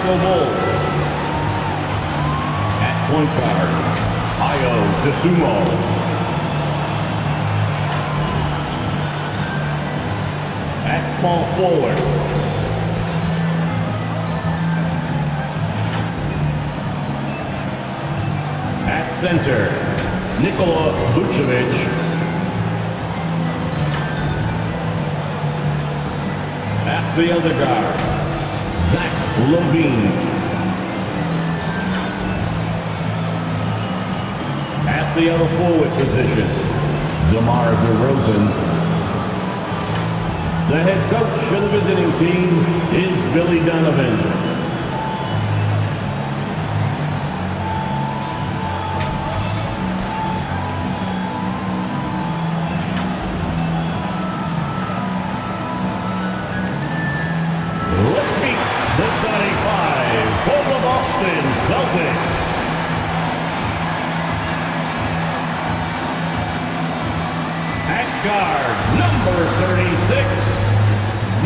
Chicago Bulls. At point guard, Ayo Dosunmu. At small forward, at center, Nikola Vucevic. At the other guard, Zach LaVine. At the other forward position, DeMar DeRozan. The head coach of the visiting team is Billy Donovan. Let's meet the starting five for the Boston Celtics. At guard, number 36,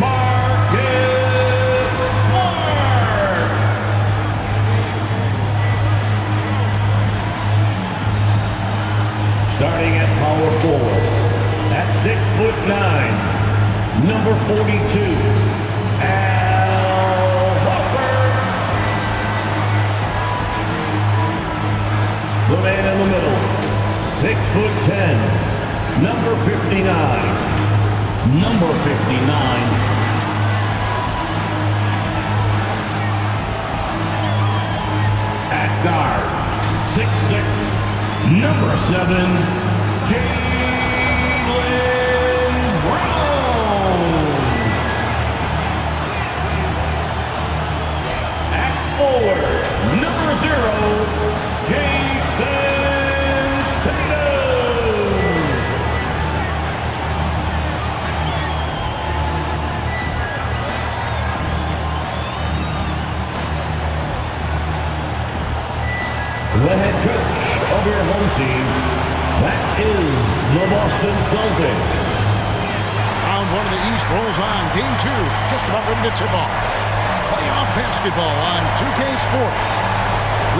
Marcus Smart. Starting at power forward, at 6'9", number 42, Al Horford. The man in the middle, 6'10", number 59. Number 59. At guard, 6'6", number 7, Jaylen Brown. At forward, number 0, Jason Tatum. The head coach of your home team, that is the Boston Celtics. Round one of the East rolls on. Game 2, just about ready to tip off. Playoff basketball on 2K Sports.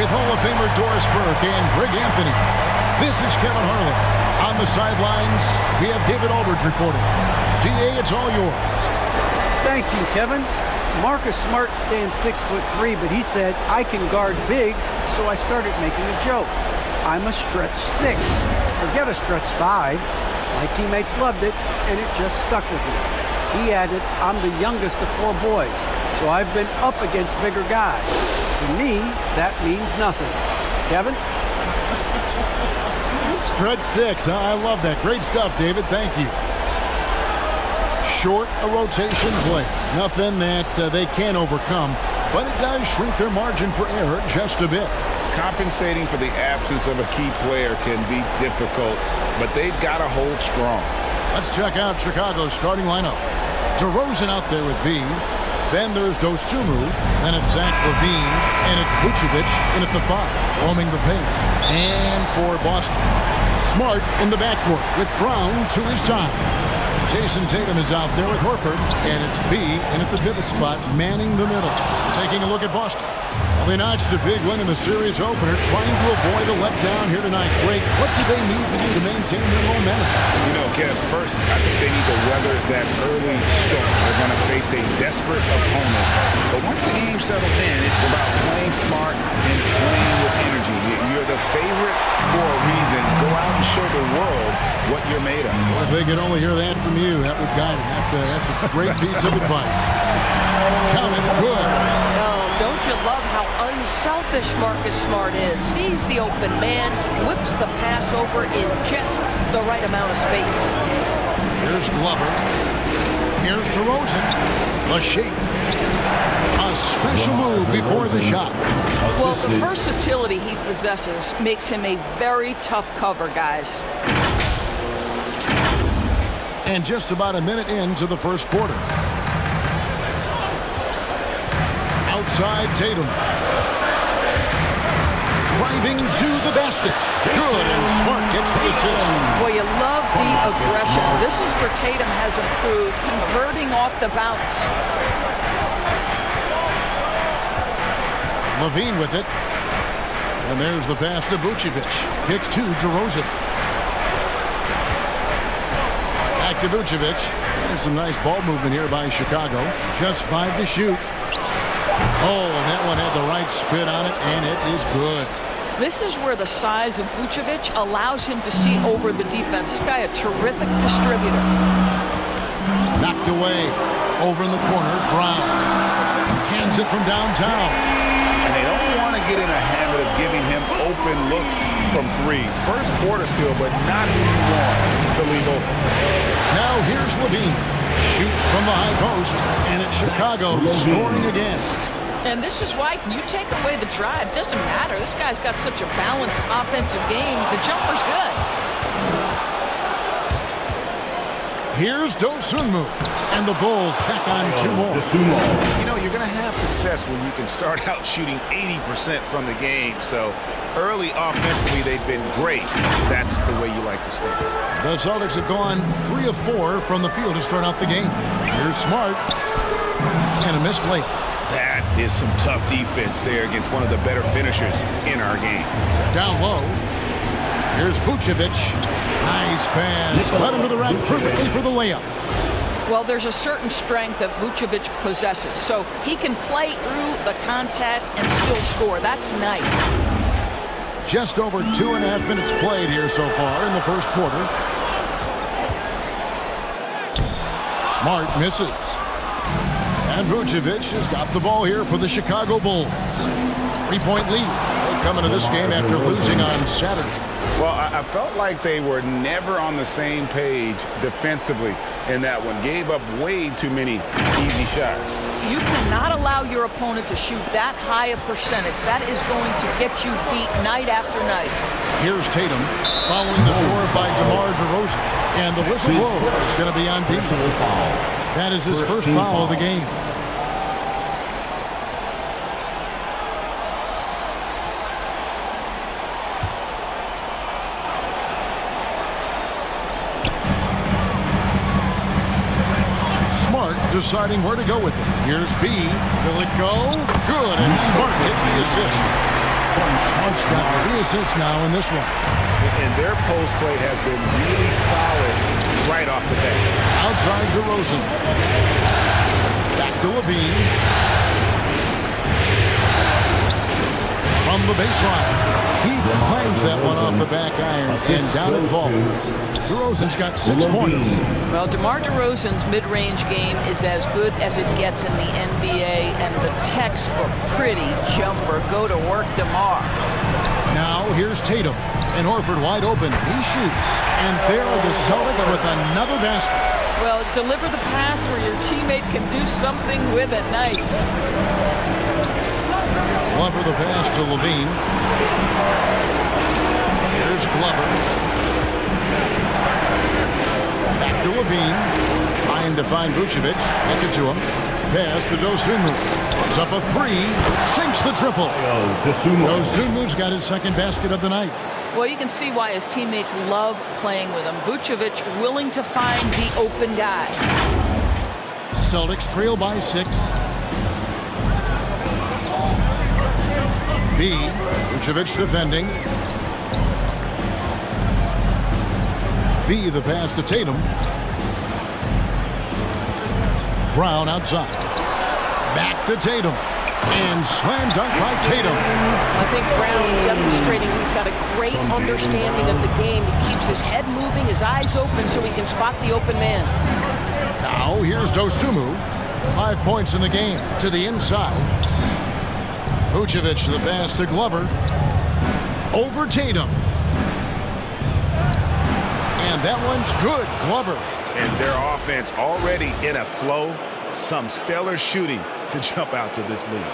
With Hall of Famer Doris Burke and Greg Anthony. This is Kevin Harlan. On the sidelines, we have David Aldridge reporting. DA, it's all yours. Thank you, Kevin. Marcus Smart stands 6'3", but he said, I can guard bigs, so I started making a joke. I'm a stretch 6. Forget a stretch 5. My teammates loved it, and it just stuck with me. He added, I'm the youngest of 4 boys, so I've been up against bigger guys. To me, that means nothing. Kevin? Stretch 6, huh? I love that. Great stuff, David. Thank you. Short a rotation play. Nothing that they can't overcome, but it does shrink their margin for error just a bit. Compensating for the absence of a key player can be difficult, but they've got to hold strong. Let's check out Chicago's starting lineup. DeRozan out there with B. Then there's Dosunmu. Then it's Zach LaVine. And it's Vucevic in at the 5, roaming the paint. And for Boston, Smart in the backcourt with Brown to his side. Jason Tatum is out there with Horford, and it's B in at the pivot spot, manning the middle. Taking a look at Boston. Well, they notched a big win in the series opener, trying to avoid a letdown here tonight. Blake, what do they need to do to maintain their momentum? You know, Kev, first, I think they need to weather that early storm. They're going to face a desperate opponent. But once the game settles in, it's about playing smart and playing with energy. You're the favorite for a reason. Go out and show the world what you're made of. Well, if they could only hear that from you, that would guide them. That's a great piece of advice. Count it. Good. Oh, don't you love how unselfish Marcus Smart is? Sees the open man, whips the pass over in just the right amount of space. Here's Glover. Here's DeRozan. A shake. A special move before the shot. Well, the versatility he possesses makes him a very tough cover, guys. And just about a minute into the first quarter. Outside Tatum. Driving to the basket. Good, and Smart gets the assist. Well, you love the aggression. This is where Tatum has improved, converting off the bounce. Levine with it. And there's the pass to Vucevic. Kicks to DeRozan. Back to Vucevic. And some nice ball movement here by Chicago. Just 5 to shoot. Oh, and that one had the right spin on it, and it is good. This is where the size of Vucevic allows him to see over the defense. This guy a terrific distributor. Knocked away. Over in the corner, Brown. Cans it from downtown. And they don't want to get in a habit of giving him open looks from 3. First quarter still, but not who you want to leave open. Now here's Levine. Shoots from the high post, and it's Chicago scoring again. And this is why you take away the drive. Doesn't matter. This guy's got such a balanced offensive game. The jumper's good. Here's Dosunmu, and the Bulls tack on 2 more. You know, you're going to have success when you can start out shooting 80% from the game. So early offensively, they've been great. That's the way you like to start. The Celtics have gone 3 of 4 from the field to start out the game. Here's Smart, and a missed layup. That is some tough defense there against one of the better finishers in our game. Down low. Here's Vucevic. Nice pass. Led him to the rack perfectly for the layup. Well, there's a certain strength that Vucevic possesses, so he can play through the contact and still score. That's nice. Just over 2.5 minutes played here so far in the first quarter. Smart misses. And Vucevic has got the ball here for the Chicago Bulls. 3-point lead. They come into this game after losing on Saturday. Well, I felt like they were never on the same page defensively in that one. Gave up way too many easy shots. You cannot allow your opponent to shoot that high a percentage. That is going to get you beat night after night. Here's Tatum following the score by DeMar DeRozan. And the whistle blows. It's going to be on Pete. That is his first foul of the game. Deciding where to go with it. Here's B. Will it go? Good, and Smart gets the assist. Smart's got 3 assists now in this one. And their post play has been really solid right off the bat. Outside DeRozan. Back to Levine. From the baseline. He claims that one off the back iron, and down it falls. DeRozan's got 6 points. Well, DeMar DeRozan's mid-range game is as good as it gets in the NBA, and the textbook pretty jumper. Go to work, DeMar. Now here's Tatum, and Horford wide open. He shoots, and there are the Celtics with another basket. Well, deliver the pass where your teammate can do something with it. Nice. Glover the pass to Levine. Here's Glover. Back to Levine. Trying to find Vucevic. Gets it to him. Pass to Dosunmu. Puts up a 3. Sinks the triple. Dosunmu's got his second basket of the night. Well, you can see why his teammates love playing with him. Vucevic willing to find the open guy. Celtics trail by 6. B. Vucevic defending. B. The pass to Tatum. Brown outside. Back to Tatum. And slam dunk by Tatum. I think Brown demonstrating he's got a great understanding of the game. He keeps his head moving, his eyes open so he can spot the open man. Now here's Dosunmu. 5 points in the game to the inside. Vucevic the pass to Glover. Over Tatum. And that one's good. Glover. And their offense already in a flow. Some stellar shooting to jump out to this lead.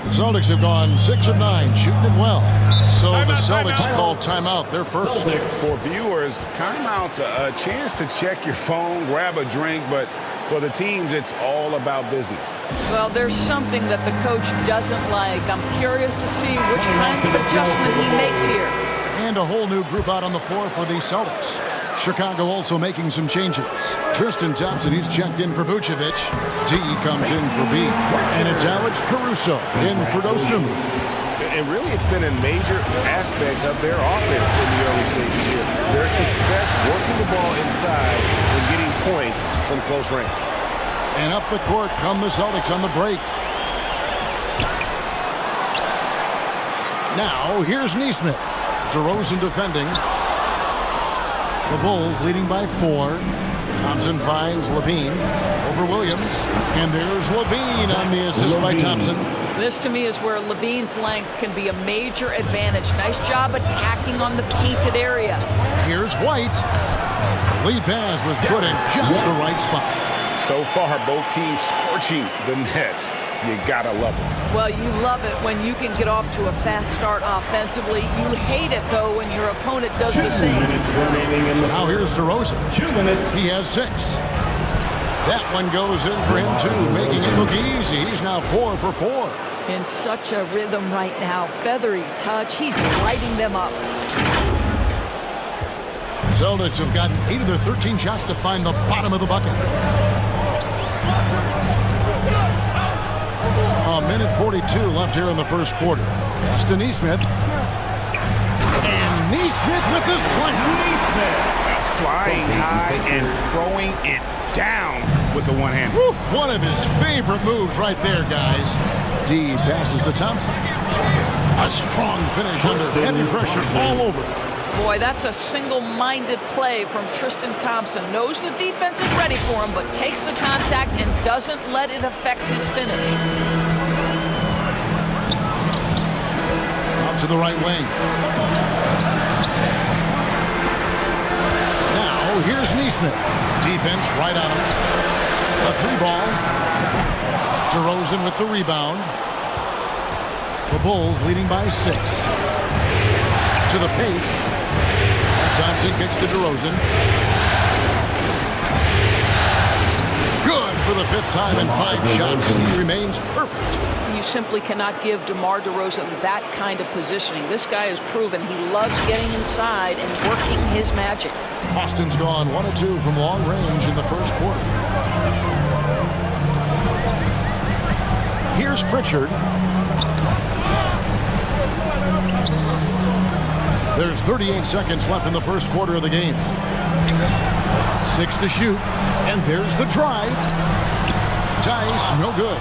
The Celtics have gone 6 of 9, shooting it well. So the Celtics call timeout. They're first. For viewers, timeout's a chance to check your phone, grab a drink, but for the teams, it's all about business. Well, there's something that the coach doesn't like. I'm curious to see which kind of adjustment he makes here. And a whole new group out on the floor for the Celtics. Chicago also making some changes. Tristan Thompson, he's checked in for Vucevic. D comes in for B. And it's Alex Caruso in for Dosunmu. And really, it's been a major aspect of their offense in the early stages here. Their success working the ball inside and getting points from close range. And up the court come the Celtics on the break. Now, here's Nesmith. DeRozan defending. The Bulls leading by 4. Thompson finds Levine over Williams. And there's Levine on the assist by Thompson. This, to me, is where Levine's length can be a major advantage. Nice job attacking on the painted area. Here's White. The lead pass was put in just the right spot. So far, both teams scorching the Nets. You gotta love it. Well, you love it when you can get off to a fast start offensively. You hate it, though, when your opponent does the same. 2 minutes remaining in the Now here's DeRozan. 2 minutes. He has 6. That one goes in for him, too, making it look easy. He's now 4 for 4. In such a rhythm right now. Feathery touch. He's lighting them up. Celtics have gotten 8 of their 13 shots to find the bottom of the bucket. A minute 42 left here in the first quarter. Pass to Nesmith. And Nesmith with the slam. Flying high and throwing it down with the one hand. Woo, one of his favorite moves right there, guys. D passes to Thompson. A strong finish under heavy pressure all over. Boy, that's a single-minded play from Tristan Thompson. Knows the defense is ready for him, but takes the contact and doesn't let it affect his finish. Out to the right wing. Now, here's Nesmith. Defense right on him. A 3-ball. DeRozan with the rebound. The Bulls leading by 6. To the paint. Thompson kicks to DeRozan. Good for the 5th time in 5 shots. He remains perfect. You simply cannot give DeMar DeRozan that kind of positioning. This guy has proven he loves getting inside and working his magic. Boston's gone 1 of 2 from long range in the first quarter. Here's Pritchard. There's 38 seconds left in the first quarter of the game. 6 to shoot. And there's the drive. Tice, no good.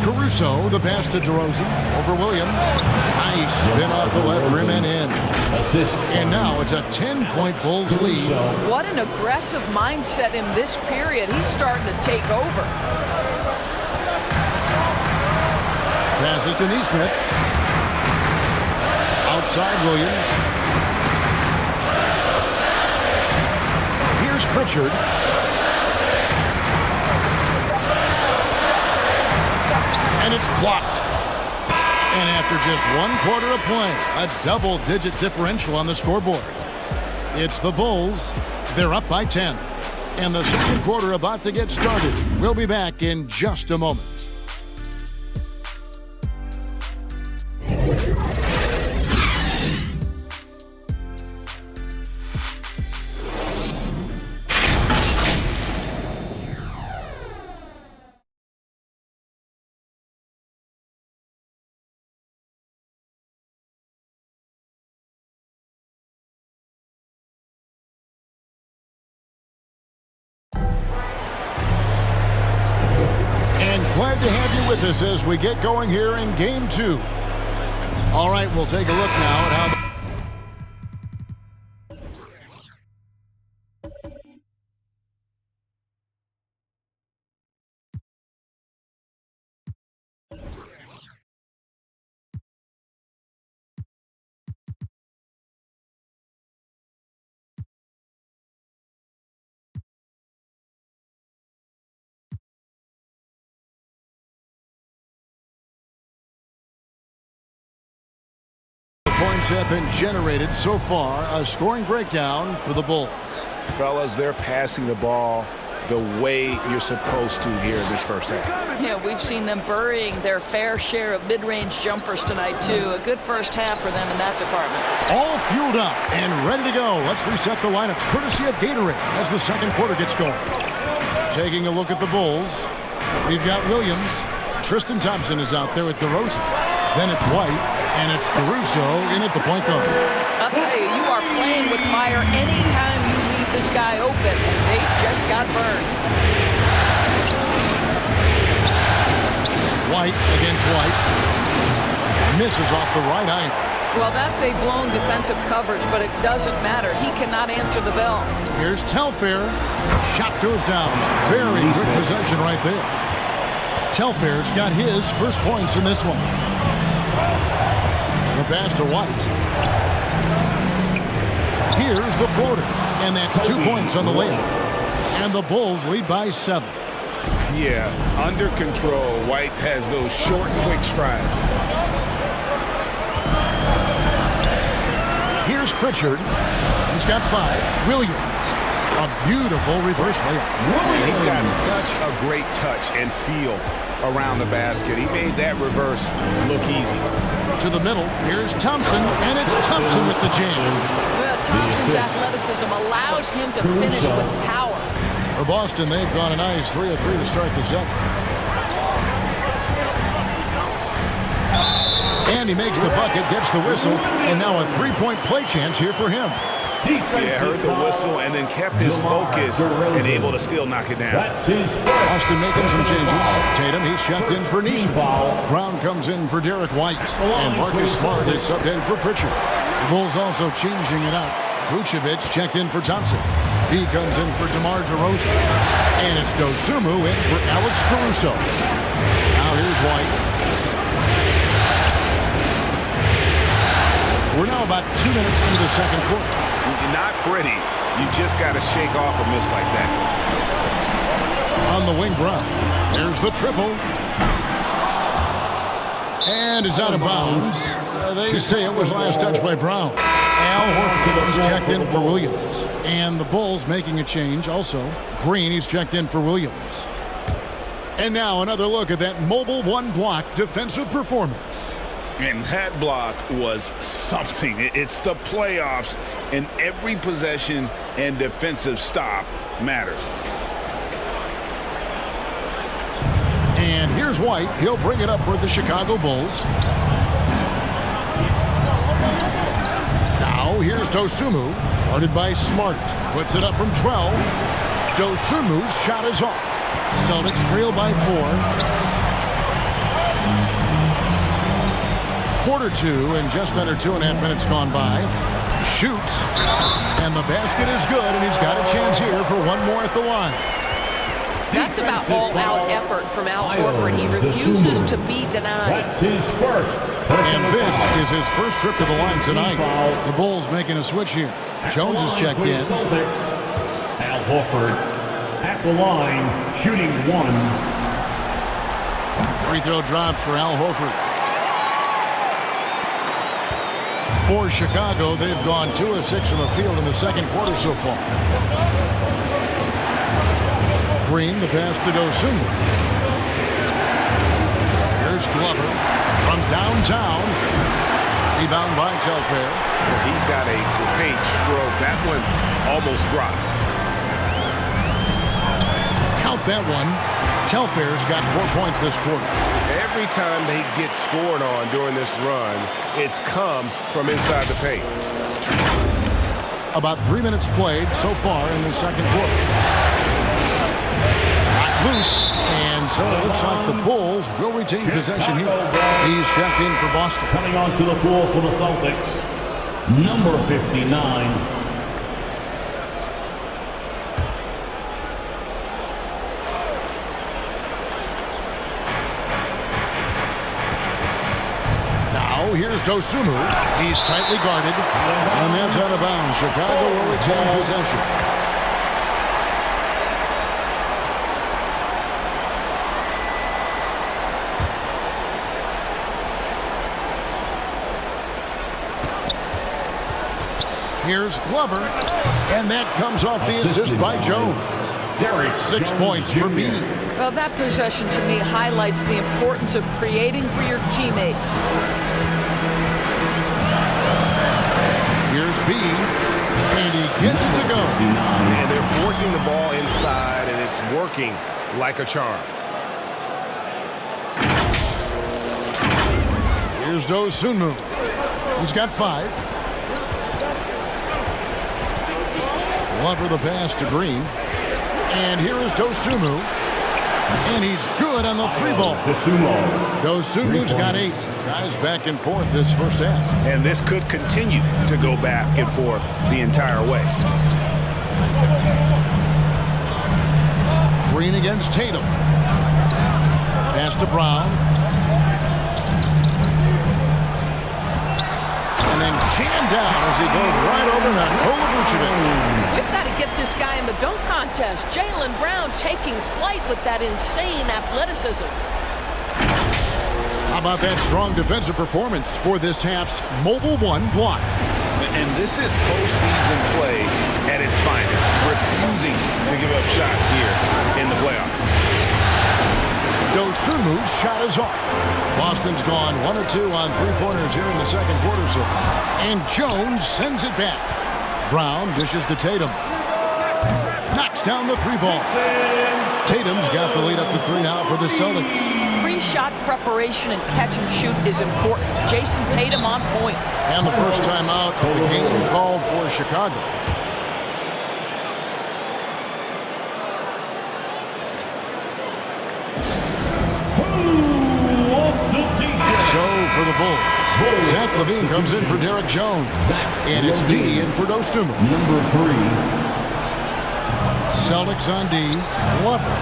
Caruso, the pass to DeRozan. Over Williams. Nice spin off the left rim and in. Assist. And now it's a 10-point Bulls lead. What an aggressive mindset in this period. He's starting to take over. Passes to Nesmith. Outside Williams. Here's Pritchard. And it's blocked. And after just 1 quarter of play, a double-digit differential on the scoreboard. It's the Bulls. They're up by 10. And the second quarter about to get started. We'll be back in just a moment. Glad to have you with us as we get going here in Game 2. All right, we'll take a look now at how points have been generated so far. A scoring breakdown for the Bulls. Fellas, they're passing the ball the way you're supposed to here in this first half. Yeah, we've seen them burying their fair share of mid-range jumpers tonight, too. A good first half for them in that department. All fueled up and ready to go. Let's reset the lineups courtesy of Gatorade as the second quarter gets going. Taking a look at the Bulls, we've got Williams. Tristan Thompson is out there with DeRozan. Then it's White, and it's Caruso in at the point guard. I'll tell you, you are playing with fire anytime you leave this guy open, and they just got burned. White against White. Misses off the right eye. Well, that's a blown defensive coverage, but it doesn't matter. He cannot answer the bell. Here's Telfair. Shot goes down. Very good possession right there. Telfair's got his first points in this one. The pass to White. Here's the floater. And that's 2 points on the layup. And the Bulls lead by 7. Yeah, under control. White has those short, quick strides. Here's Pritchard. He's got 5. Williams. A beautiful reverse layup. He's got such a great touch and feel around the basket. He made that reverse look easy. To the middle. Here's Thompson. And it's Thompson with the jam. Well, Thompson's athleticism allows him to finish with power. For Boston, they've gone a nice 3 of 3 to start the second. And he makes the bucket, gets the whistle, and now a three-point play chance here for him. Yeah, heard the whistle and then kept his focus and able to still knock it down. Boston making some changes. Tatum, he's checked in for Neesmith. Brown comes in for Derek White. And Marcus Smart is subbed in for Pritchard. The Bulls also changing it up. Vucevic checked in for Thompson. He comes in for DeMar DeRozan. And it's Dosunmu in for Alex Caruso. Now here's White. We're now about 2 minutes into the second quarter. Not pretty. You just got to shake off a miss like that. On the wing, Brown. There's the triple. And it's out of bounds. They say it was last touched by Brown. Al Horford is checked in for Williams. And the Bulls making a change also. Green, he's checked in for Williams. And now another look at that mobile one-block defensive performance. And that block was something. It's the playoffs, and every possession and defensive stop matters. And here's White. He'll bring it up for the Chicago Bulls. Now here's Dosunmu, guarded by Smart. Puts it up from 12. Dosunmu's shot is off. Celtics trail by 4. Quarter 2 and just under 2.5 minutes gone by. Shoots. And the basket is good, and he's got a chance here for one more at the line. That's about all-out effort from Al Horford. He refuses to be denied. That's his first. And this is his first trip to the line tonight. The Bulls making a switch here. Jones is checked in. Al Horford at the line, shooting 1. Free throw dropped for Al Horford. For Chicago, they've gone 2 of 6 in the field in the second quarter so far. Green, the pass to Dosunmu. Here's Glover from downtown. Rebound by Telfair. He's got a great stroke. That one almost dropped. Count that one. Telfair's got 4 points this quarter. Every time they get scored on during this run, it's come from inside the paint. About 3 minutes played so far in the second quarter. Got loose, and so it looks like the Bulls will retain possession here. He's checked in for Boston. Coming onto the floor for the Celtics, number 59. Here's Dosunmu. He's tightly guarded. And that's out of bounds. Chicago will retain possession. Here's Glover. And that comes off the assist by Jones. Derek 6 Jones points for Jr. B. Well, that possession to me highlights the importance of creating for your teammates. Here's B, and he gets it to go. And they're forcing the ball inside, and it's working like a charm. Here's Dosunmu. He's got 5. Lover the pass to Green. And here is Dosunmu. And he's good on the 3-ball. Dosunmu's got 8. Guys back and forth this first half. And this could continue to go back and forth the entire way. Green against Tatum. Pass to Brown. And then jammed down as he goes right over Nikola Vucevic. We've got to get this guy in the dunk contest. Jaylen Brown taking flight with that insane athleticism. How about that strong defensive performance for this half's Mobile One block? And this is postseason play at its finest, refusing to give up shots here in the playoffs. Dosunmu's shot is off. Boston's gone 1 of 2 on 3-pointers here in the second quarter so far. And Jones sends it back. Brown dishes to Tatum. Knocks down the 3-ball. Tatum's got the lead up to 3 now for the Celtics. Pre-shot preparation and catch and shoot is important. Jason Tatum on point. And the first time out of the game called for Chicago. So for the Bulls, Zach LaVine comes in for Derek Jones. And it's D in for Dosunmu. Number 3. Celtics on D. Glover.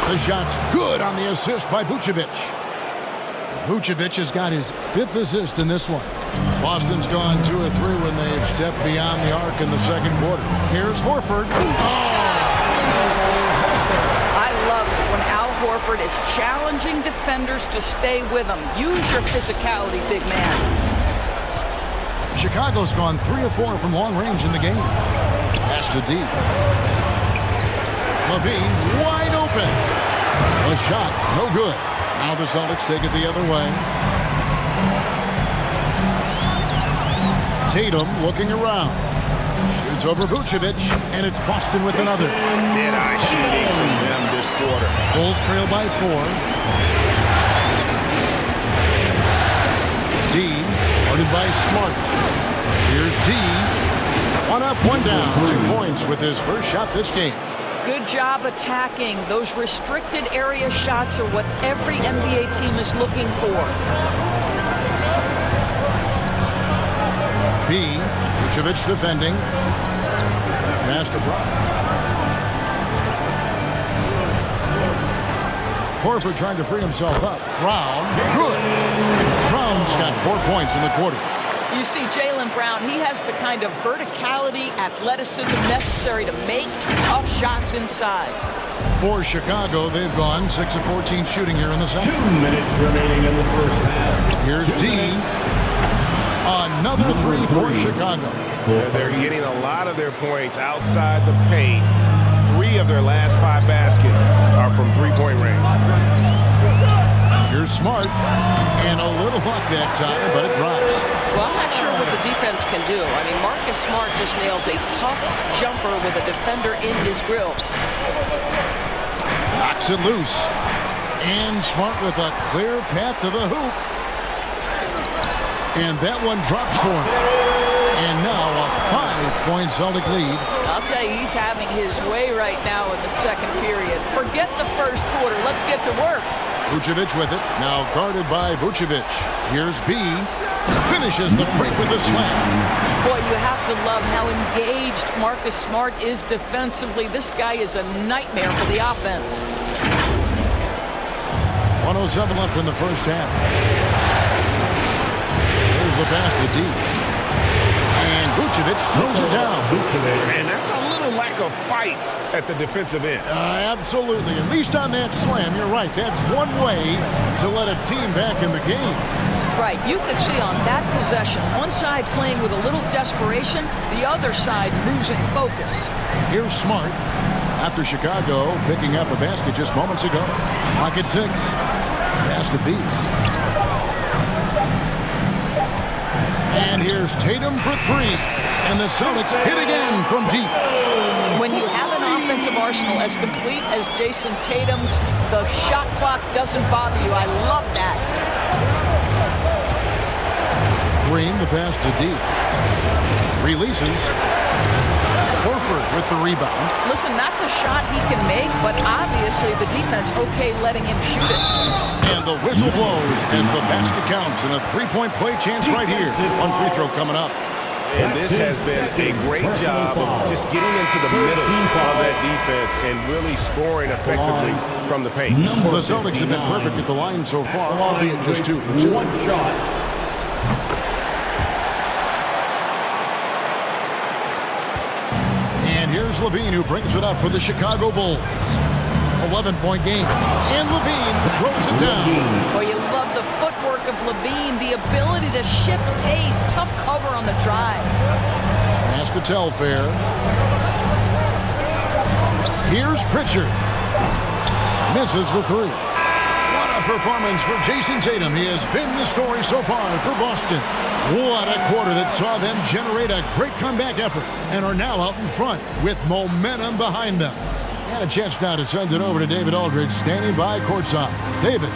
The shot's good on the assist by Vucevic. Vucevic has got his 5th assist in this one. Boston's gone 2 of 3 when they've stepped beyond the arc in the second quarter. Here's Horford. I love it when Al Horford is challenging defenders to stay with him. Use your physicality, big man. Chicago's gone 3 of 4 from long range in the game. Pass to D. LaVine wide open. A shot, no good. Now the Celtics take it the other way. Tatum looking around. Shoots over Vucevic, and it's Boston with another. Dead-eye shooting from them this quarter. Bulls trail by 4. D, guarded by Smart. Here's D. 1 up, 1 down. 2 points with his first shot this game. Good job attacking. Those restricted area shots are what every NBA team is looking for. B, Vucevic defending. Pass to Brown. Horford trying to free himself up. Brown, good. Brown's got 4 points in the quarter. You see Jaylen Brown, he has the kind of verticality, athleticism necessary to make tough shots inside. For Chicago, they've gone 6 of 14 shooting here in the 2 second. minutes remaining in the first half. Here's D. Another 3 for Chicago. They're getting a lot of their points outside the paint. 3 of their last 5 baskets are from 3-point range. Here's Smart. And a little luck that time, but it drops. Well, I'm not sure what the defense can do. I mean, Marcus Smart just nails a tough jumper with a defender in his grill. Knocks it loose. And Smart with a clear path to the hoop. And that one drops for him. And now a 5-point Celtic lead. I'll tell you, he's having his way right now in the second period. Forget the first quarter. Let's get to work. Vucevic with it. Now guarded by Vucevic. Here's B. Finishes the break with a slam. Boy, you have to love how engaged Marcus Smart is defensively. This guy is a nightmare for the offense. 107 left in the first half. There's the pass to D. And Vucevic throws it down. And that's a little lack of fight at the defensive end. Absolutely. At least on that slam, you're right. That's one way to let a team back in the game. Right, you could see on that possession, one side playing with a little desperation, the other side losing focus. Here's Smart. after Chicago picking up a basket just moments ago. Clock at 6. Pass to B. And here's Tatum for 3. And the Celtics hit again from deep. When you have an offensive arsenal as complete as Jason Tatum's, the shot clock doesn't bother you. I love that. Green, the pass to deep. Releases. Horford with the rebound. Listen, that's a shot he can make, but obviously the defense okay letting him shoot it. And the whistle blows as the basket counts, and a three-point play chance right here. One free throw coming up. And this has been a great job of just getting into the middle of that defense and really scoring effectively from the paint. The Celtics have been perfect at the line so far, albeit just 2 for 2. One shot. And here's Levine, who brings it up for the Chicago Bulls. 11-point game. And Levine throws it down. Well, you love the footwork of Levine, the ability to shift pace, tough cover on the drive. Pass to Telfair. Here's Pritchard. Misses the 3. What a performance for Jason Tatum. He has been the story so far for Boston. What a quarter that saw them generate a great comeback effort and are now out in front with momentum behind them. And a chance now to send it over to David Aldridge, standing by courtside. David.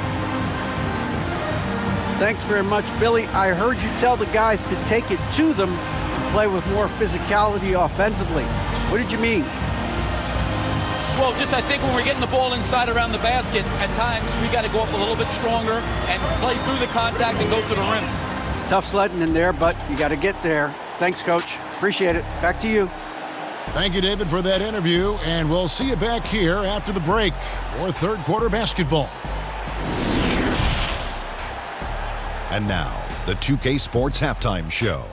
Thanks very much, Billy. I heard you tell the guys to take it to them and play with more physicality offensively. What did you mean? Well, just I think when we're getting the ball inside around the basket, at times we got to go up a little bit stronger and play through the contact and go to the rim. Tough sledding in there, but you got to get there. Thanks, Coach. Appreciate it. Back to you. Thank you, David, for that interview, and we'll see you back here after the break for third quarter basketball. And now, the 2K Sports Halftime Show.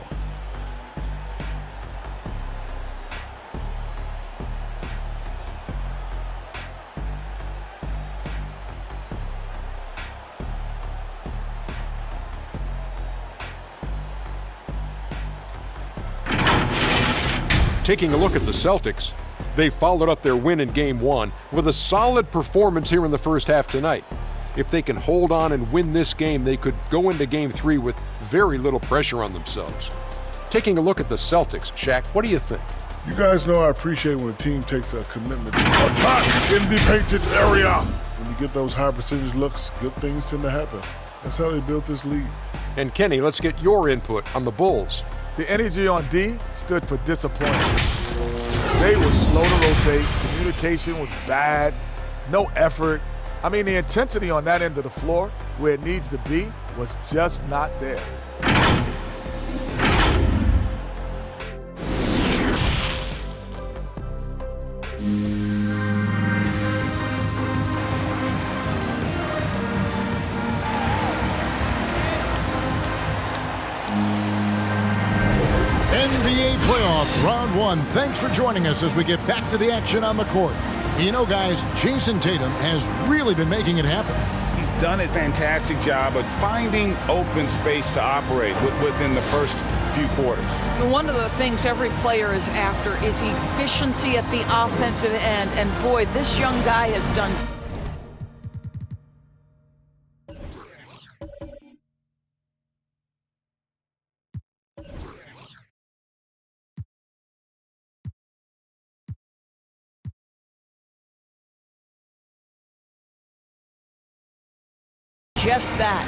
Taking a look at the Celtics, they followed up their win in Game 1 with a solid performance here in the first half tonight. If they can hold on and win this game, they could go into Game 3 with very little pressure on themselves. Taking a look at the Celtics, Shaq, what do you think? You guys know I appreciate when a team takes a commitment to attack in the painted area. When you get those high percentage looks, good things tend to happen. That's how they built this lead. And Kenny, let's get your input on the Bulls. The energy on D stood for disappointment. They were slow to rotate. Communication was bad. No effort. I mean, the intensity on that end of the floor, where it needs to be, was just not there. NBA playoff round 1. Thanks for joining us as we get back to the action on the court. You know, guys, Jason Tatum has really been making it happen. He's done a fantastic job of finding open space to operate within the first few quarters. One of the things every player is after is efficiency at the offensive end. And boy, this young guy has done. Just that.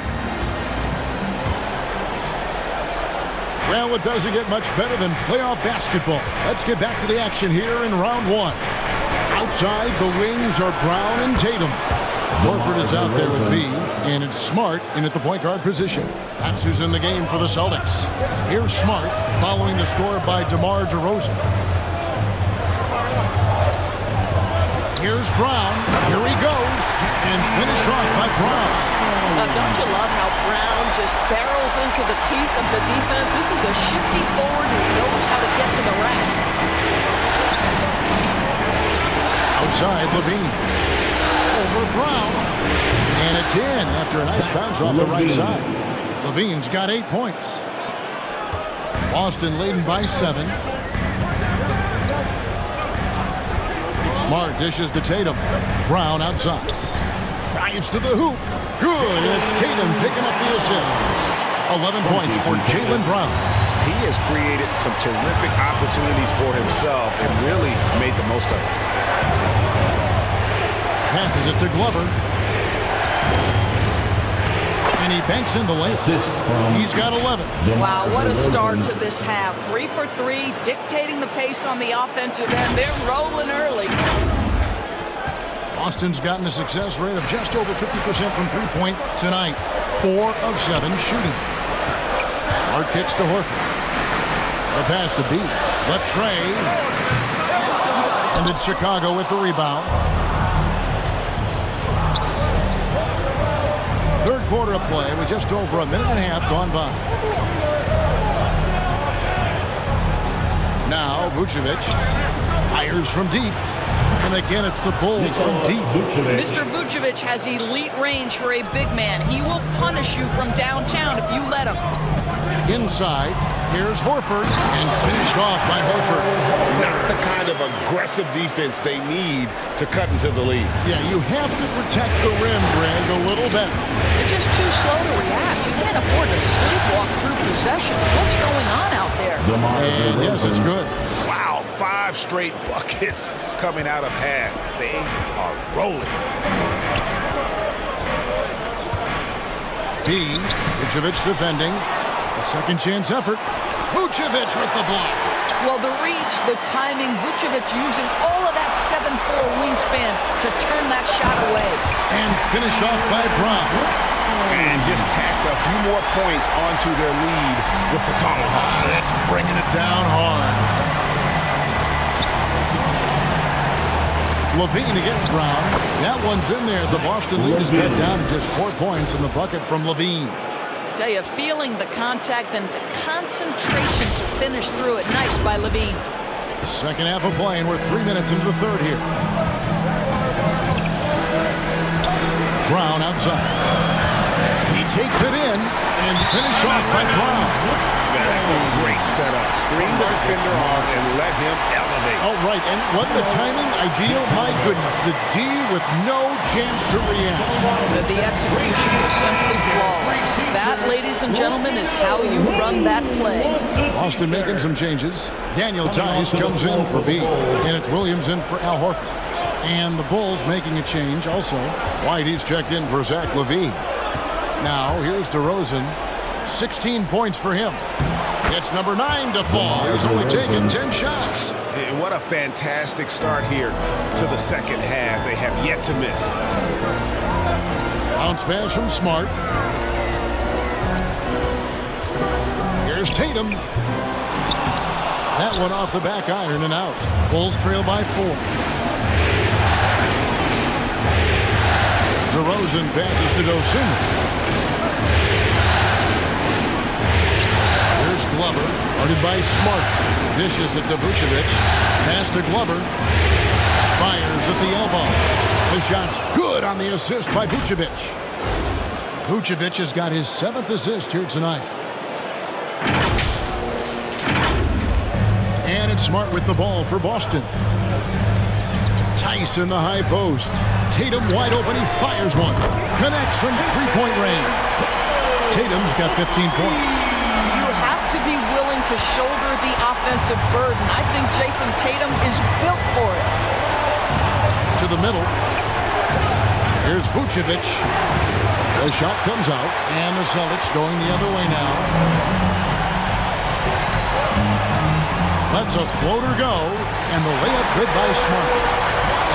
Well, it doesn't get much better than playoff basketball. Let's get back to the action here in round 1. Outside, the wings are Brown and Tatum. Horford is out there with B, and it's Smart in at the point guard position. That's who's in the game for the Celtics. Here's Smart, following the score by DeMar DeRozan. Here's Brown. Here he goes. And finished off by Brown. Now, don't you love how Brown just barrels into the teeth of the defense? This is a shifty forward who knows how to get to the rack. Outside, Levine. Over Brown. And it's in after a nice bounce off the right side. Levine's got 8 points. Boston leading by 7. Smart dishes to Tatum. Brown outside. Drives to the hoop. Good, and it's Tatum picking up the assist. 11 points for Jaylen Brown. He has created some terrific opportunities for himself and really made the most of it. Passes it to Glover. And he banks in the layup. He's got 11. Wow, what a start to this half. 3 for 3, dictating the pace on the offensive end. They're rolling early. Boston's gotten a success rate of just over 50% from three-point tonight. 4 of 7 shooting. Smart kicks to Horford. The pass to B. Latrey. And it's Chicago with the rebound. Third quarter of play with just over a minute and a half gone by. Now Vucevic fires from deep. And again, it's the Bulls from deep. Mr. Vucevic has elite range for a big man. He will punish you from downtown if you let him. Inside, here's Horford, and finished off by Horford. Not the kind of aggressive defense they need to cut into the lead. Yeah, you have to protect the rim, Greg, a little better. They're just too slow to react. You can't afford to sleepwalk through possessions. What's going on out there? And yes, it's good. Wow, 5 straight buckets coming out of half. They are rolling. Dean, Vucevic defending. A second chance effort. Vucevic with the block. Well, the reach, the timing, Vucevic using all of that 7'4" wingspan to turn that shot away. And finished off by Brown. And just tacks a few more points onto their lead with the tomahawk. That's bringing it down hard. Levine against Brown. That one's in there. The Boston lead is bet down to just 4 points in the bucket from Levine. Tell you, feeling the contact and the concentration to finish through it. Nice by Levine. Second half of play, and we're 3 minutes into the third here. Brown outside. He takes it in and finished off by Brown. That's a great setup. Screen the defender off and let him elevate. Oh, right. And what the timing? Ideal. My goodness. The D with no chance to react. The execution was simply flawless. That, ladies and gentlemen, is how you run that play. Boston making some changes. Daniel Tice comes in for B. And it's Williams in for Al Horford. And the Bulls making a change also. Whitey's checked in for Zach LaVine. Now, here's DeRozan. 16 points for him. It's number 9 to fall. He's only taken 10 shots. What a fantastic start here to the second half. They have yet to miss. Bounce pass from Smart. Here's Tatum. That one off the back iron and out. Bulls trail by 4. DeRozan passes to Dosunmu. Glover, guarded by Smart. Dishes it to Vucevic. Pass to Glover. Fires at the elbow. The shot's good on the assist by Vucevic. Vucevic has got his 7th assist here tonight. And it's Smart with the ball for Boston. Tice in the high post. Tatum wide open. He fires one. Connects from three-point range. Tatum's got 15 points. To be willing to shoulder the offensive burden. I think Jason Tatum is built for it. To the middle. Here's Vucevic. The shot comes out, and the Celtics going the other way now. Lets a floater go, and the layup good by Smart.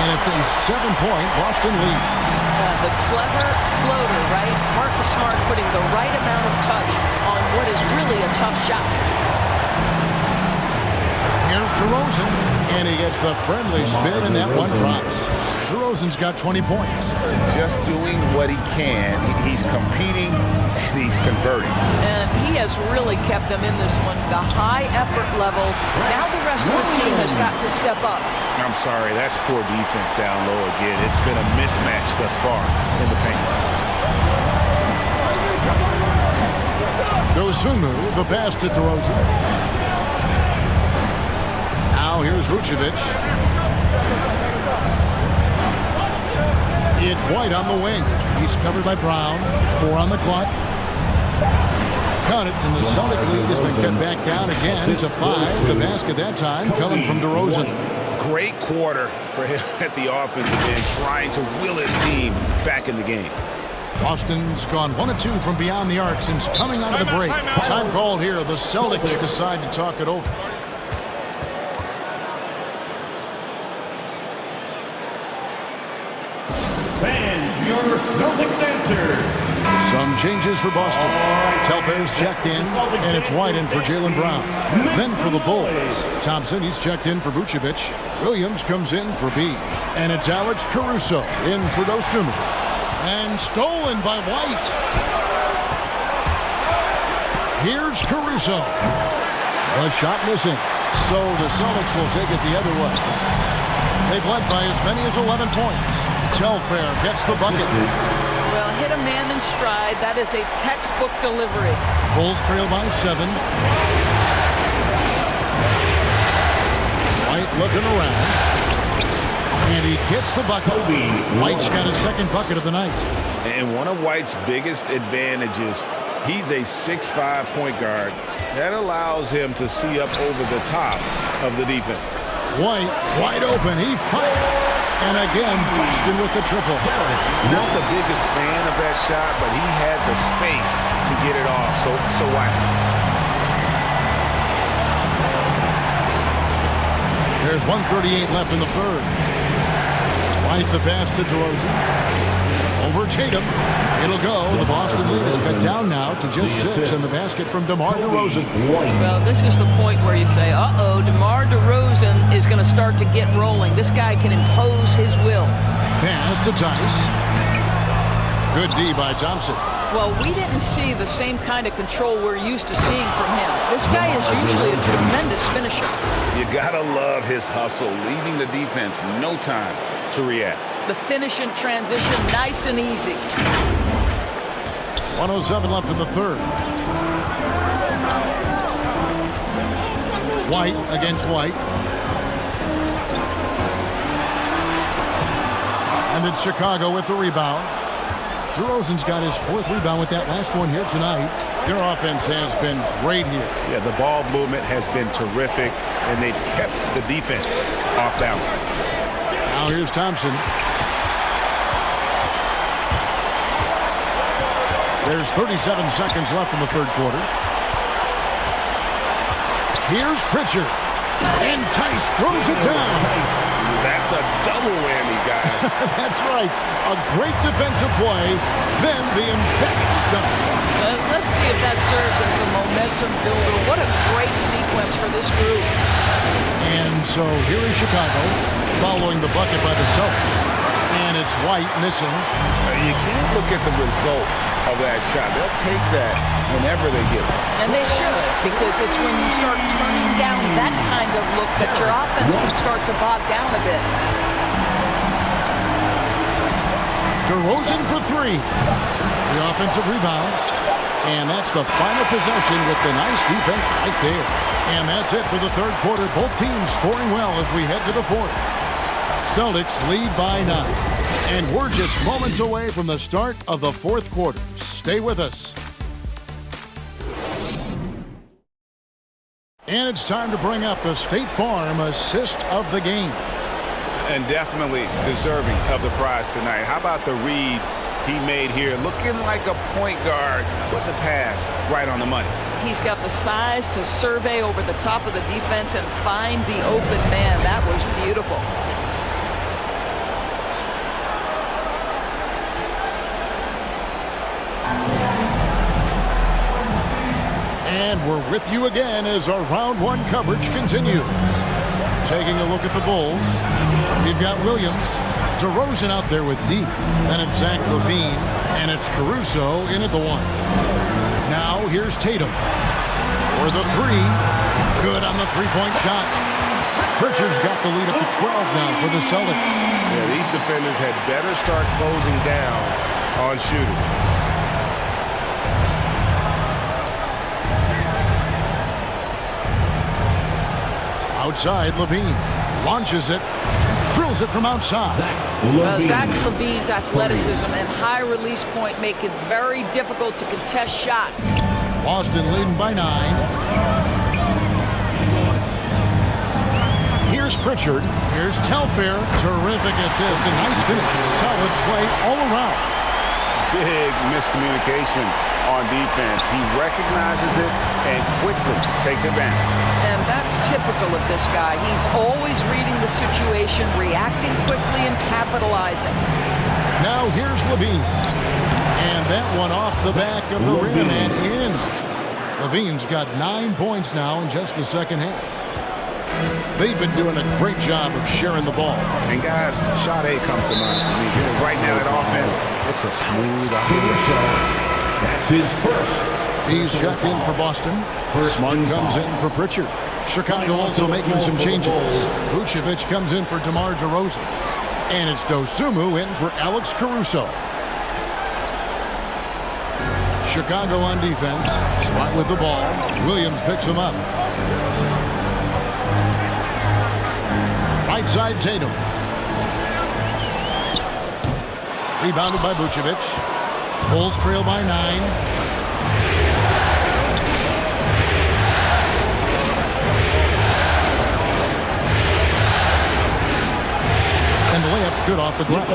And it's a 7-point Boston lead. The clever floater, right? Marcus Smart putting the right amount of touch on what is really a tough shot. Here's DeRozan, and he gets the friendly spin, and that one drops. DeRozan's got 20 points. Just doing what he can. He's competing, and he's converting. And he has really kept them in this one. The high effort level. Now the rest of the team has got to step up. I'm sorry, that's poor defense down low again. It's been a mismatch thus far in the paint. Dosunmu, the pass to DeRozan. Now here's Vucevic. It's White on the wing. He's covered by Brown. 4 on the clock. Count it, and the Celtic lead has been cut back down again to 5. The basket that time coming from DeRozan. Great quarter for him at the offensive end, trying to will his team back in the game. Boston's gone 1 of 2 from beyond the arc since coming out of the break. Time called here. The Celtics decide to talk it over. Fans, your Celtics answer. Some changes for Boston. Telfair's checked in, and it's White in for Jaylen Brown. Then for the Bulls, Thompson, he's checked in for Vucevic. Williams comes in for B. And it's Alex Caruso in for Dosunmu. And stolen by White. Here's Caruso. The shot missing. So the Celtics will take it the other way. They've led by as many as 11 points. Telfair gets the bucket. Well, hit a man in stride. That is a textbook delivery. Bulls trail by 7. White looking around. And he gets the bucket. White's got his second bucket of the night. And one of White's biggest advantages, he's a 6'5" point guard. That allows him to see up over the top of the defense. White wide open. He fires. And again, Boston with the triple. Not the biggest fan of that shot, but he had the space to get it off. So White. There's 1:38 left in the third. White the pass to DeRozan. Over Tatum. It'll go. The Boston lead is cut down now to just 6, and the basket from DeMar DeRozan. Well, this is the point where you say, uh-oh, DeMar DeRozan is going to start to get rolling. This guy can impose his will. Pass to Tice. Good D by Thompson. Well, we didn't see the same kind of control we're used to seeing from him. This guy is usually a tremendous finisher. You gotta love his hustle, leaving the defense no time to react. The finish in transition, nice and easy. 1:07 left in the third. White against White. And it's Chicago with the rebound. DeRozan's got his 4th rebound with that last one here tonight. Their offense has been great here. Yeah, the ball movement has been terrific, and they've kept the defense off balance. Now here's Thompson. There's 37 seconds left in the third quarter. Here's Pritchard. And Tice throws it down. That's a double whammy, guys. That's right. A great defensive play, then the emphatic stuff. Let's see if that serves as a momentum builder. What a great sequence for this group. And so here is Chicago following the bucket by the Celtics. And it's White missing. You can't look at the result of that shot. They'll take that whenever they get it. And they should, because it's when you start turning down that kind of look that your offense can start to bog down a bit. DeRozan for 3. The offensive rebound. And that's the final possession with the nice defense right there. And that's it for the third quarter. Both teams scoring well as we head to the fourth. Celtics lead by 9. And we're just moments away from the start of the fourth quarter. Stay with us. And it's time to bring up the State Farm assist of the game. And definitely deserving of the prize tonight. How about the read he made here? Looking like a point guard, putting the pass right on the money. He's got the size to survey over the top of the defense and find the open man. That was beautiful. And we're with you again as our round 1 coverage continues. Taking a look at the Bulls, we've got Williams, DeRozan out there with D. Then it's Zach LaVine, and it's Caruso in at the 1. Now here's Tatum for the 3. Good on the three-point shot. Pritchard's got the lead up to 12 now for the Celtics. Yeah, these defenders had better start closing down on shooting. Outside, LaVine launches it. Drills it from outside. Zach LaVine's athleticism and high release point make it very difficult to contest shots. Boston leading by 9. Here's Pritchard. Here's Telfair. Terrific assist. A nice finish. Solid play all around. Big miscommunication on defense. He recognizes it and quickly takes advantage. And that's typical of this guy. He's always reading the situation, reacting quickly, and capitalizing. Now here's LaVine. And that one off the back of the rim and in. LaVine's got 9 points now in just the second half. They've been doing a great job of sharing the ball. And guys, shot A comes to mind for me because right now that offense, it's a smooth operation. That's his first. He's checked in for Boston. Smart comes in for Pritchard. Chicago also making some changes. Vucevic comes in for DeMar DeRozan. And it's Dosunmu in for Alex Caruso. Chicago on defense. Smart with the ball. Williams picks him up. Right side Tatum. Rebounded by Vucevic. Bulls trail by 9. And the layup's good off the glass.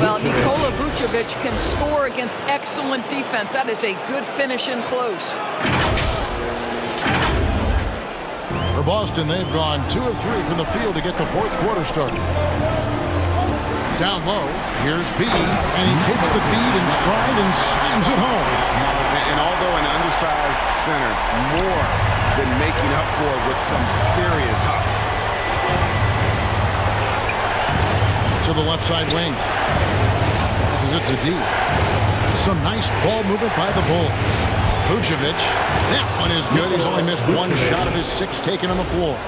Well, Nikola Vucevic can score against excellent defense. That is a good finish in close. For Boston, they've gone 2 of 3 from the field to get the fourth quarter started. Down low, here's B, and he takes the feed in stride and slams it home. And although an undersized center, more than making up for it with some serious hops. To the left side wing. Passes it to D. Some nice ball movement by the Bulls. Vucevic, that one is good. He's only missed 1 shot of his 6 taken on the floor.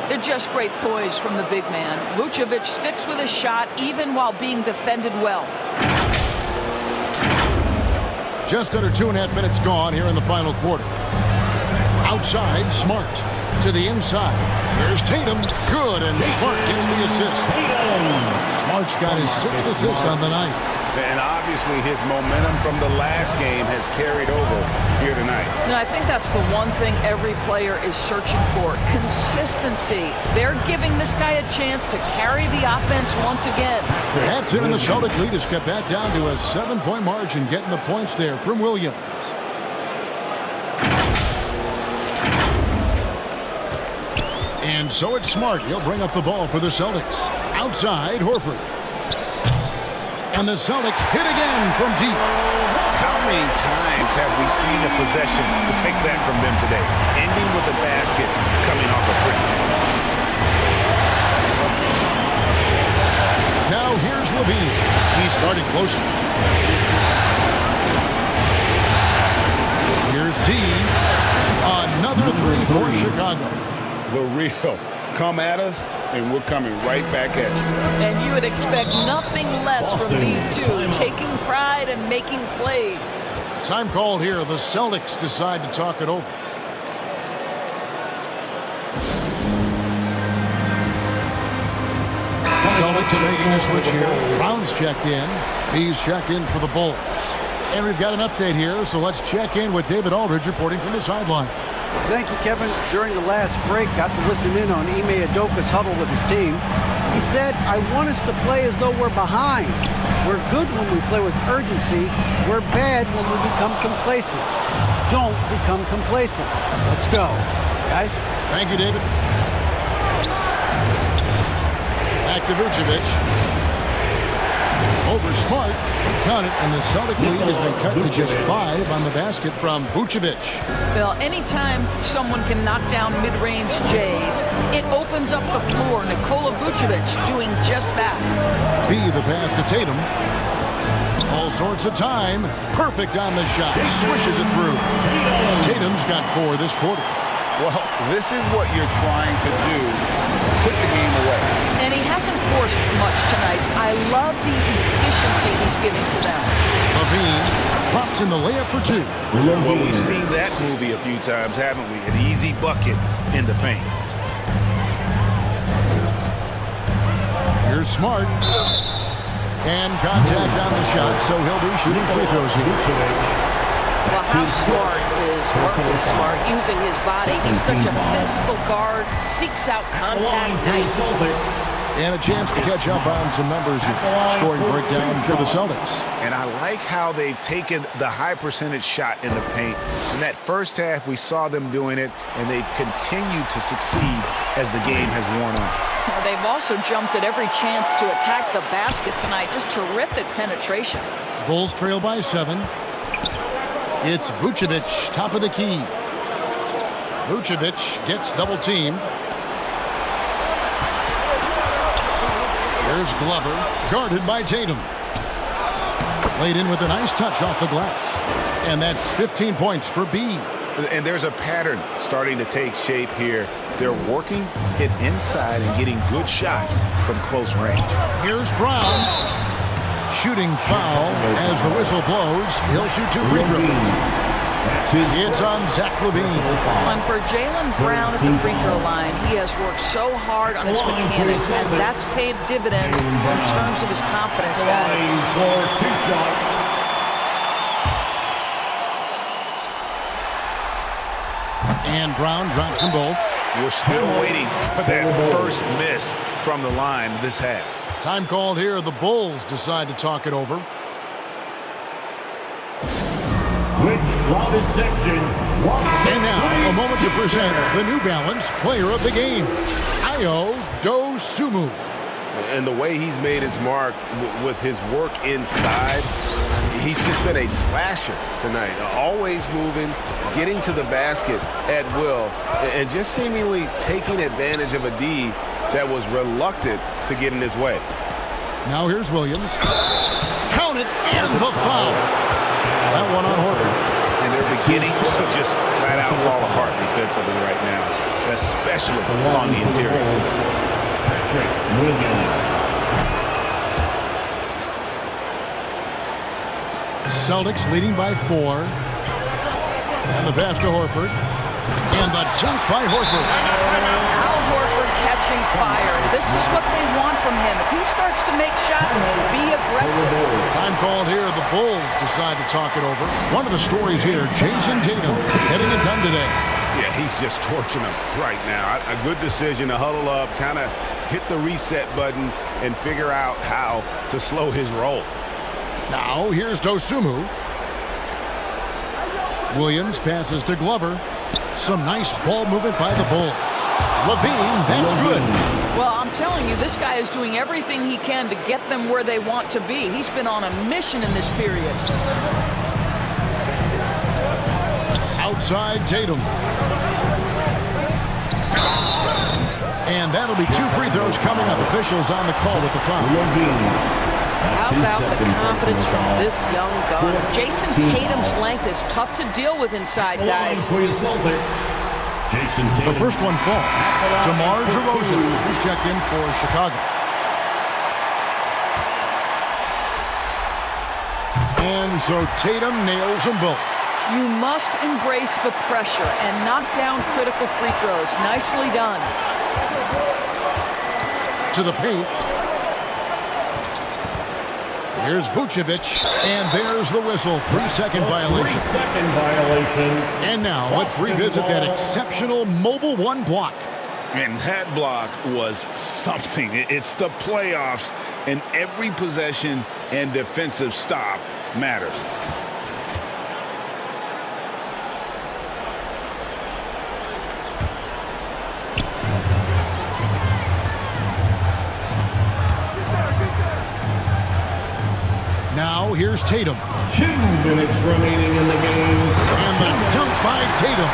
They're just great poise from the big man. Vucevic sticks with his shot even while being defended well. Just under 2.5 minutes gone here in the final quarter. Outside, Smart. To the inside. Here's Tatum. Good, and Smart gets the assist. Smart's got his 6th assist on the night. And obviously his momentum from the last game has carried over here tonight. And I think that's the one thing every player is searching for. Consistency. They're giving this guy a chance to carry the offense once again. That's it, and the Celtic lead is cut back down to a 7-point margin, getting the points there from Williams. And so it's Smart. He'll bring up the ball for the Celtics. Outside, Horford. And the Celtics hit again from deep. How many times have we seen a possession like that from them today? Ending with a basket coming off a break. Now here's LaVine. He started closer. Here's D. Another 3 for Chicago. The real. Come at us, and we're coming right back at you. And you would expect nothing less from these two, taking pride and making plays. Time called here. The Celtics decide to talk it over. Celtics making a switch here. Brown's checked in. He's checked in for the Bulls. And we've got an update here, so let's check in with David Aldridge reporting from the sideline. Thank you, Kevin. During the last break, got to listen in on Ime Udoka's huddle with his team. He said, I want us to play as though we're behind. We're good when we play with urgency. We're bad when we become complacent. Don't become complacent. Let's go, guys. Thank you, David. Back to Vucevic. Over Smart. Count it, and the Celtic lead has been cut to just 5 on the basket from Vucevic. Well, anytime someone can knock down mid-range Jays, it opens up the floor. Nikola Vucevic doing just that. B, the pass to Tatum. All sorts of time. Perfect on the shot. Swishes it through. Tatum's got 4 this quarter. Well, this is what you're trying to do. Put the game away. And he hasn't forced much tonight. I love the efficiency he's giving to them. LaVine pops in the layup for 2. Well, we've seen that movie a few times, haven't we? An easy bucket in the paint. Here's Smart. And contact on the shot, so he'll be shooting free throws here. Well, how smart is Marcus Smart using his body? He's such a physical guard, seeks out contact. Nice. And a chance to catch up on some numbers here. Scoring breakdown for the Celtics. And I like how they've taken the high percentage shot in the paint. In that first half, we saw them doing it, and they've continued to succeed as the game has worn on. They've also jumped at every chance to attack the basket tonight. Just terrific penetration. Bulls trail by 7. It's Vucevic, top of the key. Vucevic gets double teamed. Here's Glover, guarded by Tatum. Laid in with a nice touch off the glass. And that's 15 points for B. And there's a pattern starting to take shape here. They're working it inside and getting good shots from close range. Here's Brown. Shooting foul as the whistle blows. He'll shoot 2 free throws. It's on Zach LaVine. And for Jaylen Brown at the free throw line, he has worked so hard on his mechanics, and that's paid dividends in terms of his confidence, guys. And Brown drops them both. We're still waiting for that first miss from the line this half. Time called here. The Bulls decide to talk it over. And now, a moment to present the New Balance Player of the Game, Ayo Dosunmu. And the way he's made his mark with his work inside, he's just been a slasher tonight. Always moving, getting to the basket at will, and just seemingly taking advantage of a D that was reluctant to get in his way. Now here's Williams. Count it, and the foul. That one on Horford. And they're beginning to just flat out fall apart defensively right now, especially on the interior. Patrick Williams. Celtics leading by 4. And the pass to Horford. And the jump by Horford. Al Horford catching fire. This is what they want from him. If he starts to make shots, be aggressive. Time called here. The Bulls decide to talk it over. One of the stories here, Jason Tatum getting it done today. Yeah, he's just torching them right now. A good decision to huddle up, kind of hit the reset button, and figure out how to slow his roll. Now here's Dosunmu. Williams passes to Glover. Some nice ball movement by the Bulls. LaVine, that's good. Well, I'm telling you, this guy is doing everything he can to get them where they want to be. He's been on a mission in this period. Outside Tatum. And that'll be 2 free throws coming up. Officials on the call with the foul. How about the confidence from this young gun? Jason Tatum's length is tough to deal with inside, guys. The first one falls. DeMar DeRozan, who's checked in for Chicago. And so Tatum nails them both. You must embrace the pressure and knock down critical free throws. Nicely done. To the paint. Here's Vucevic, and there's the whistle. 3-second violation. 3-second violation. And now let's revisit that exceptional Mobile One block. And that block was something. It's the playoffs, and every possession and defensive stop matters. Now here's Tatum. 2 minutes remaining in the game. And the dunk by Tatum.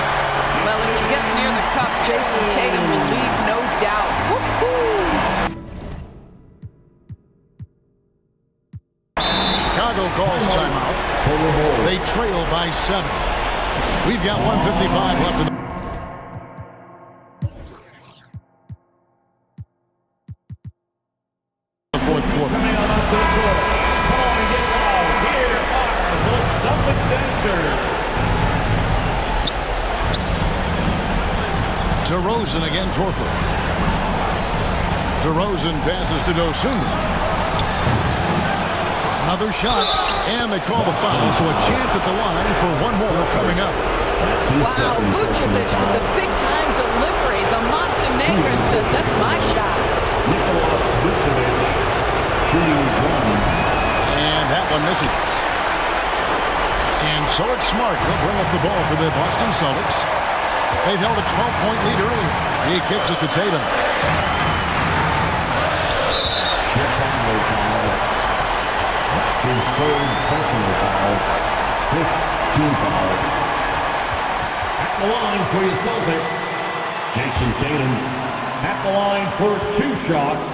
Well, if he gets near the cup, Jason Tatum will leave, no doubt. Woo-hoo! Chicago calls timeout. They trail by 7. We've got 1:55 left in the fourth quarter. DeRozan against Horford. DeRozan passes to Dosunmu. Another shot, and they call the foul, so a chance at the line for one more coming up. Wow, Vucevic with the big-time delivery. The Montenegrin says, that's my shot. Nikola Vucevic shooting one. And that one misses. And so it's Smart. He'll bring up the ball for the Boston Celtics. They've held a 12-point lead earlier. He kicks it to Tatum. Chicago foul. That's his third personal foul. 5th team foul. At the line for your Celtics, Jason Tatum. At the line for 2 shots.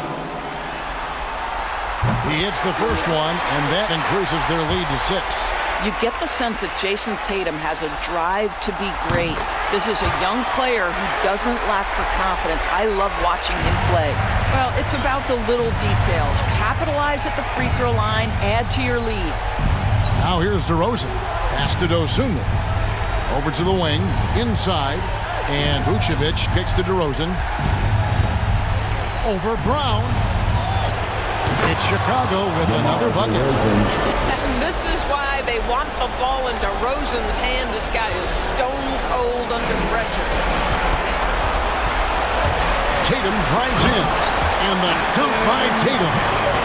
He hits the first one, and that increases their lead to 6. You get the sense that Jason Tatum has a drive to be great. This is a young player who doesn't lack for confidence. I love watching him play. Well, it's about the little details. Capitalize at the free throw line, add to your lead. Now here's DeRozan. Pass to Dosunmu. Over to the wing, inside, and Vucevic kicks to DeRozan. Over Brown. It's Chicago with another bucket. And this is why they want the ball in DeRozan's hand. This guy is stone cold under pressure. Tatum drives in. And the dunk by Tatum.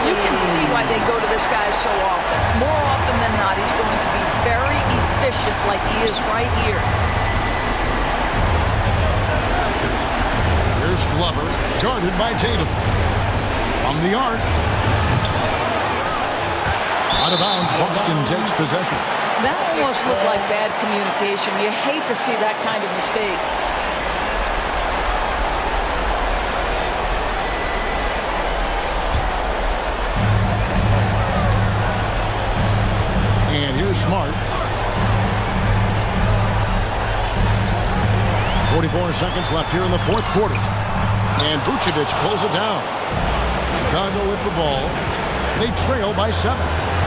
You can see why they go to this guy so often. More often than not, he's going to be very efficient like he is right here. Here's Glover, guarded by Tatum. From the arc. Out of bounds, Boston takes possession. That almost looked like bad communication. You hate to see that kind of mistake. And here's Smart. 44 seconds left here in the 4th quarter. And Vucevic pulls it down. Chicago with the ball. They trail by 7.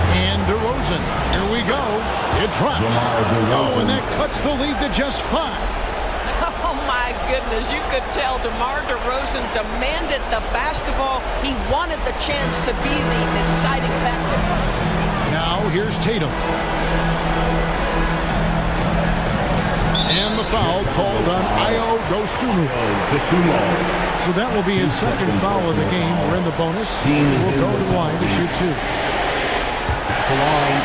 And DeRozan, here we go. It drops. Oh, and that cuts the lead to just 5. Oh, my goodness. You could tell DeMar DeRozan demanded the basketball. He wanted the chance to be the deciding factor. Now here's Tatum. And the foul called on Ayo Dosunmu. So that will be his second foul of the game. We're in the bonus. We'll go to the line to shoot 2. The line,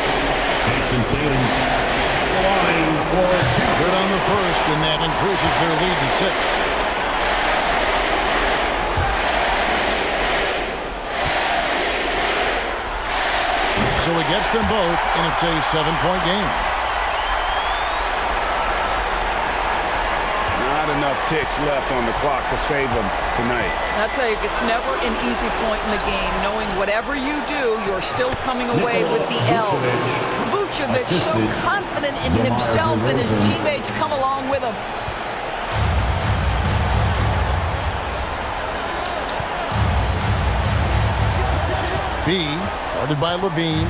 Jason Tatum. The line for 2. Good on the first, and that increases their lead to 6. So he gets them both, and it's a 7-point game. Not enough ticks left on the clock to save them tonight. I'll tell you, it's never an easy point in the game, knowing whatever you do, you're still coming away with the L. Vucevic so confident in himself, and his teammates come along with him. B, guarded by Levine.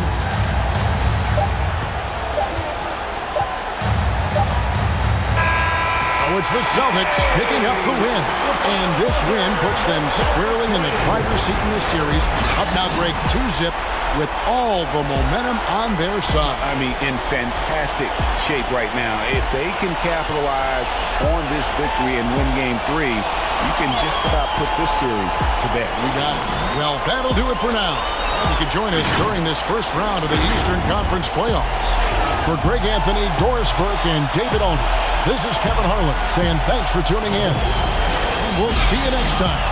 So it's the Celtics picking up the win. And this win puts them squarely in the driver's seat in this series. Up now, Greg, 2-zip with all the momentum on their side. I mean, in fantastic shape right now. If they can capitalize on this victory and win Game 3, you can just about put this series to bed. We got it. Well, that'll do it for now. You can join us during this first round of the Eastern Conference playoffs. For Greg Anthony, Doris Burke, and David Olney, this is Kevin Harlan saying thanks for tuning in. And we'll see you next time